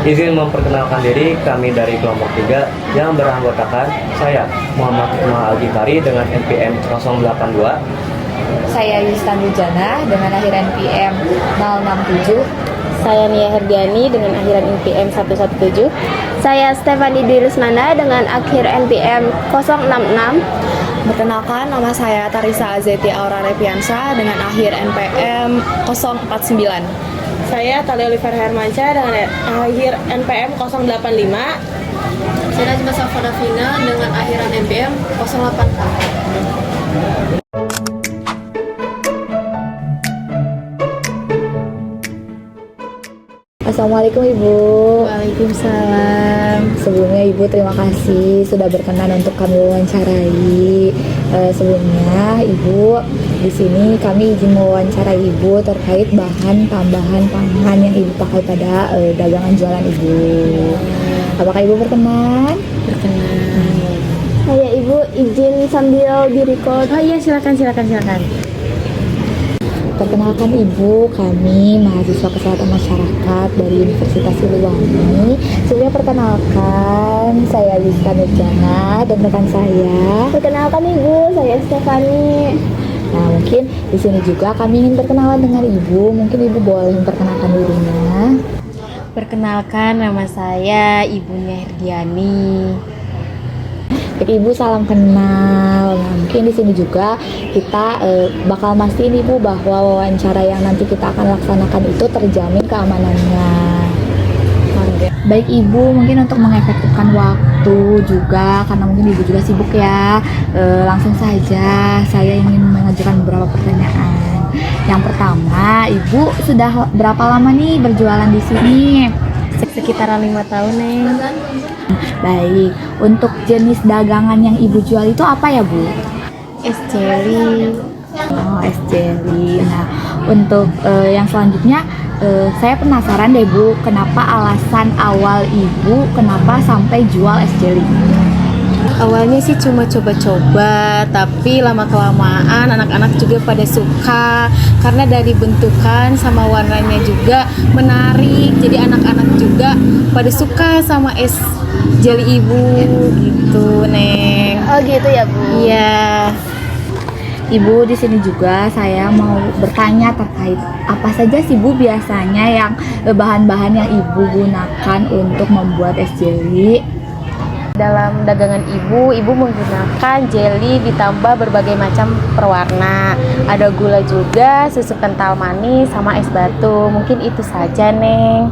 Izin memperkenalkan diri, kami dari kelompok 3 yang beranggotakan saya, Muhammad Ismail Al-Ghifari dengan NPM 082. Saya Yustan Jana dengan akhiran NPM 067. Saya Nia Herdiani dengan akhiran NPM 117. Saya Stefani Dwi Rusmana dengan akhir NPM 066. Perkenalkan, nama saya Tarisa Azeti Aura Repiansa dengan akhir NPM 049. Saya Talia Oliver Hermansyah dengan akhir NPM 085. Saya Najma Safadafina dengan akhiran NPM 08. Assalamualaikum Ibu. Waalaikumsalam. Sebelumnya Ibu terima kasih sudah berkenan untuk kami wawancarai. Sebelumnya Ibu, di sini kami izin mewawancarai Ibu terkait bahan tambahan pangan yang Ibu pakai pada dagangan jualan Ibu. Apakah Ibu berkenan? Berkenan. Saya Ibu izin sambil di-record. Oh iya, silakan. Perkenalkan Ibu, kami mahasiswa kesehatan masyarakat dari Universitas Siliwangi. Sebelumnya perkenalkan, saya Yustan Jana dan rekan saya. Perkenalkan Ibu, saya Stefani. Nah, mungkin di sini juga kami ingin berkenalan dengan Ibu. Mungkin Ibu boleh memperkenalkan dirinya. Perkenalkan, nama saya Ibu Nia Herdiani. Oke, Ibu salam kenal. Nah, mungkin di sini juga kita bakal mastiin Ibu bahwa wawancara yang nanti kita akan laksanakan itu terjamin keamanannya. Baik Ibu, mungkin untuk mengefektifkan waktu juga karena mungkin Ibu juga sibuk ya. Langsung saja saya ingin mengajukan beberapa pertanyaan. Yang pertama, Ibu sudah berapa lama nih berjualan di sini? Sekitaran 5 tahun, Neng. Baik, untuk jenis dagangan yang Ibu jual itu apa ya Bu? Es jelly. Oh, es jelly. Nah, untuk yang selanjutnya saya penasaran deh Bu, kenapa alasan awal Ibu kenapa sampai jual es jelly? Awalnya sih cuma coba-coba, tapi lama-kelamaan anak-anak juga pada suka karena dari bentukan sama warnanya juga menarik. Jadi anak-anak juga pada suka sama es jelly Ibu gitu, Neng. Oh gitu ya Bu. Iya. Ibu, di sini juga saya mau bertanya terkait apa saja sih Bu biasanya yang bahan-bahan yang Ibu gunakan untuk membuat es jelly? Dalam dagangan Ibu menggunakan jelly ditambah berbagai macam perwarna. Ada gula juga, susu kental manis, sama es batu. Mungkin itu saja, Neng.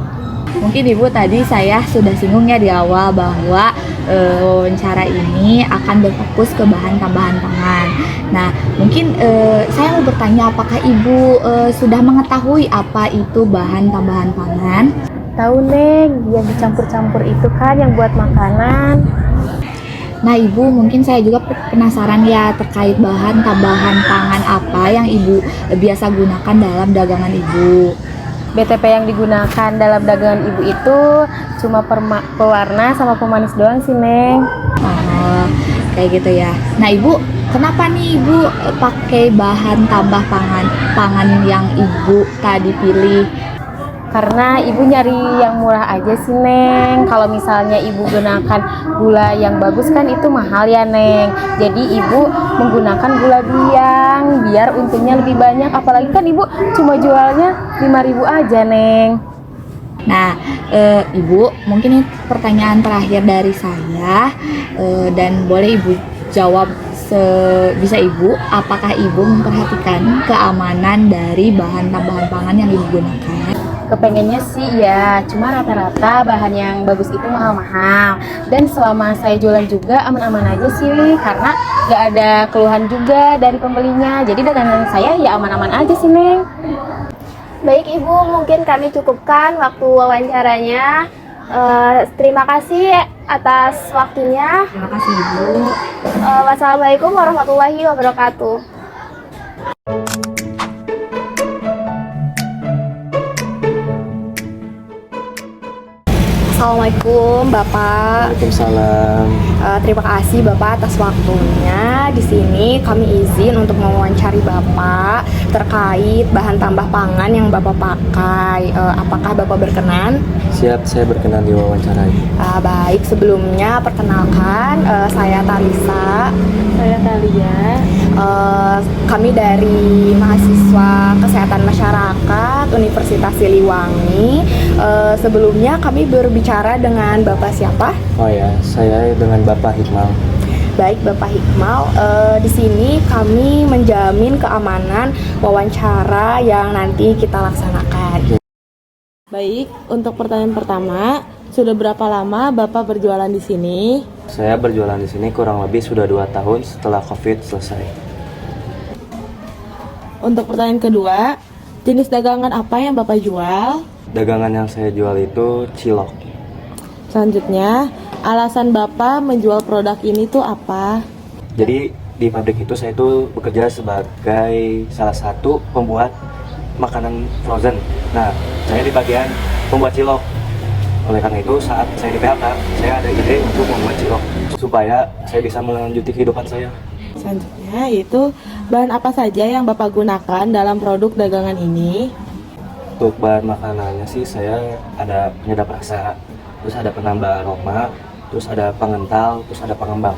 Mungkin Ibu tadi saya sudah singgung ya di awal bahwa wawancara ini akan berfokus ke bahan tambahan pangan. Nah, mungkin saya mau bertanya apakah Ibu sudah mengetahui apa itu bahan tambahan pangan? Tahu, Neng, yang dicampur-campur itu kan yang buat makanan. Nah Ibu, mungkin saya juga penasaran ya terkait bahan tambahan pangan apa yang Ibu biasa gunakan dalam dagangan Ibu. BTP yang digunakan dalam dagangan Ibu itu cuma pewarna sama pemanis doang sih, Neng. Oh, kayak gitu ya. Nah Ibu, kenapa nih Ibu pakai bahan tambah pangan yang Ibu tadi pilih? Karena Ibu nyari yang murah aja sih, Neng. Kalau misalnya Ibu gunakan gula yang bagus kan itu mahal ya, Neng. Jadi Ibu menggunakan gula biang biar untungnya lebih banyak. Apalagi kan Ibu cuma jualnya 5.000 aja, Neng. Nah, Ibu, mungkin ini pertanyaan terakhir dari saya dan boleh Ibu jawab sebisa Ibu. Apakah Ibu memperhatikan keamanan dari bahan tambahan pangan yang Ibu gunakan? Kepengennya sih ya, cuma rata-rata bahan yang bagus itu mahal-mahal. Dan selama saya jualan juga aman-aman aja sih, karena gak ada keluhan juga dari pembelinya. Jadi dagangan saya ya aman-aman aja sih, Neng. Baik Ibu, mungkin kami cukupkan waktu wawancaranya. Terima kasih atas waktunya. Terima kasih Ibu. Wassalamualaikum warahmatullahi wabarakatuh. Assalamualaikum Bapak. Waalaikumsalam. Terima kasih Bapak atas waktunya. Di sini kami izin untuk mewawancari Bapak terkait bahan tambah pangan yang Bapak pakai. Apakah Bapak berkenan? Siap, saya berkenan diwawancarai. Baik, sebelumnya perkenalkan saya Talisa. Saya Talia. Kami dari mahasiswa Kesehatan Masyarakat Universitas Siliwangi. Sebelumnya kami berbicara dengan Bapak siapa? Oh ya, saya dengan Bapak Hikmal. Baik Bapak Hikmal, di sini kami menjamin keamanan wawancara yang nanti kita laksanakan. Baik, untuk pertanyaan pertama, sudah berapa lama Bapak berjualan di sini? Saya berjualan di sini kurang lebih sudah 2 tahun setelah COVID selesai. Untuk pertanyaan kedua, jenis dagangan apa yang Bapak jual? Dagangan yang saya jual itu cilok. Selanjutnya, alasan Bapak menjual produk ini tuh apa? Jadi di pabrik itu saya itu bekerja sebagai salah satu pembuat makanan frozen. Nah, saya di bagian pembuat cilok. Oleh karena itu saat saya di PHK, saya ada ide untuk membuat cilok supaya saya bisa melanjuti kehidupan saya. Selanjutnya, yaitu bahan apa saja yang Bapak gunakan dalam produk dagangan ini? Untuk bahan makanannya sih saya ada penyedap rasa, terus ada penambah aroma, terus ada pengental, terus ada pengembang.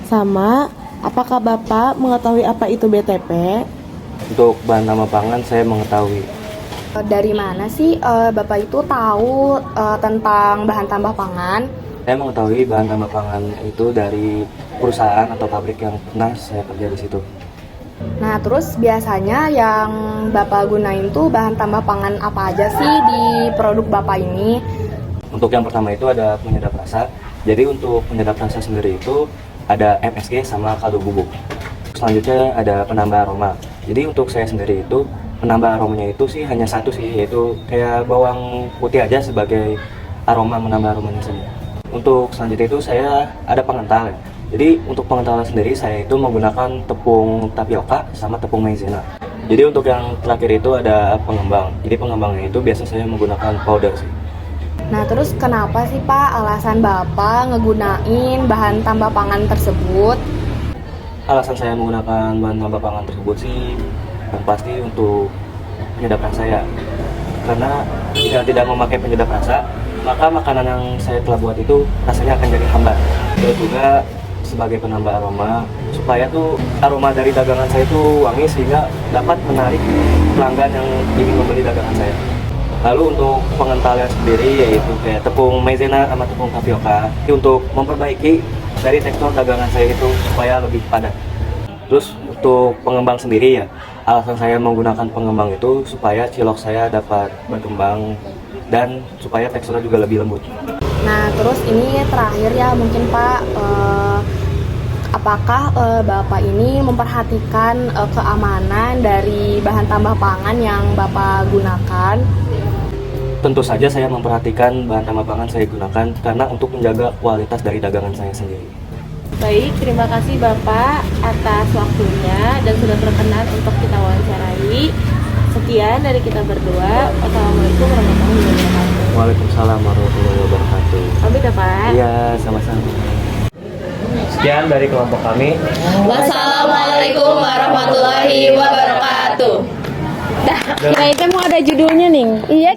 Sama, apakah Bapak mengetahui apa itu BTP? Untuk bahan nama pangan saya mengetahui. Dari mana sih Bapak itu tahu tentang bahan tambah pangan? Saya mengetahui bahan tambah pangan itu dari perusahaan atau pabrik yang pernah saya kerja di situ. Nah, terus biasanya yang Bapak gunain tuh bahan tambah pangan apa aja sih di produk Bapak ini? Untuk yang pertama itu ada penyedap rasa. Jadi untuk penyedap rasa sendiri itu ada MSG sama kaldu bubuk. Selanjutnya ada penambah aroma. Jadi untuk saya sendiri itu penambah aromanya itu sih hanya satu sih, yaitu kayak bawang putih aja sebagai aroma, menambah aromanya saja. Untuk selanjutnya itu saya ada pengental. Jadi untuk pengentalan sendiri saya itu menggunakan tepung tapioka sama tepung maizena. Jadi untuk yang terakhir itu ada pengembang. Jadi pengembangnya itu biasa saya menggunakan powder sih. Nah, terus kenapa sih Pak alasan Bapak ngegunain bahan tambah pangan tersebut? Alasan saya menggunakan bahan tambah pangan tersebut sih yang pasti untuk penyedap rasa ya. Karena jika tidak memakai penyedap rasa, maka makanan yang saya telah buat itu rasanya akan jadi hambar. Terus juga sebagai penambah aroma, supaya tuh aroma dari dagangan saya itu wangi sehingga dapat menarik pelanggan yang ingin membeli dagangan saya. Lalu untuk pengentalnya sendiri yaitu kayak tepung maizena sama tepung tapioka untuk memperbaiki dari tekstur dagangan saya itu supaya lebih padat. Terus untuk pengembang sendiri ya, alasan saya menggunakan pengembang itu supaya cilok saya dapat berkembang dan supaya teksturnya juga lebih lembut. Nah, terus ini terakhir ya mungkin Pak, apakah Bapak ini memperhatikan keamanan dari bahan tambah pangan yang Bapak gunakan? Tentu saja saya memperhatikan bahan tambah pangan saya gunakan karena untuk menjaga kualitas dari dagangan saya sendiri. Baik, terima kasih Bapak atas waktunya dan sudah berkenan untuk kita wawancarai. Sekian dari kita berdua. Wassalamualaikum warahmatullahi wabarakatuh. Waalaikumsalam warahmatullahi wabarakatuh. Pamit ya Pak. Iya, sama-sama. Sekian dari kelompok kami. Wassalamualaikum warahmatullahi wabarakatuh. Nah, itu mau ada judulnya nih. Iya.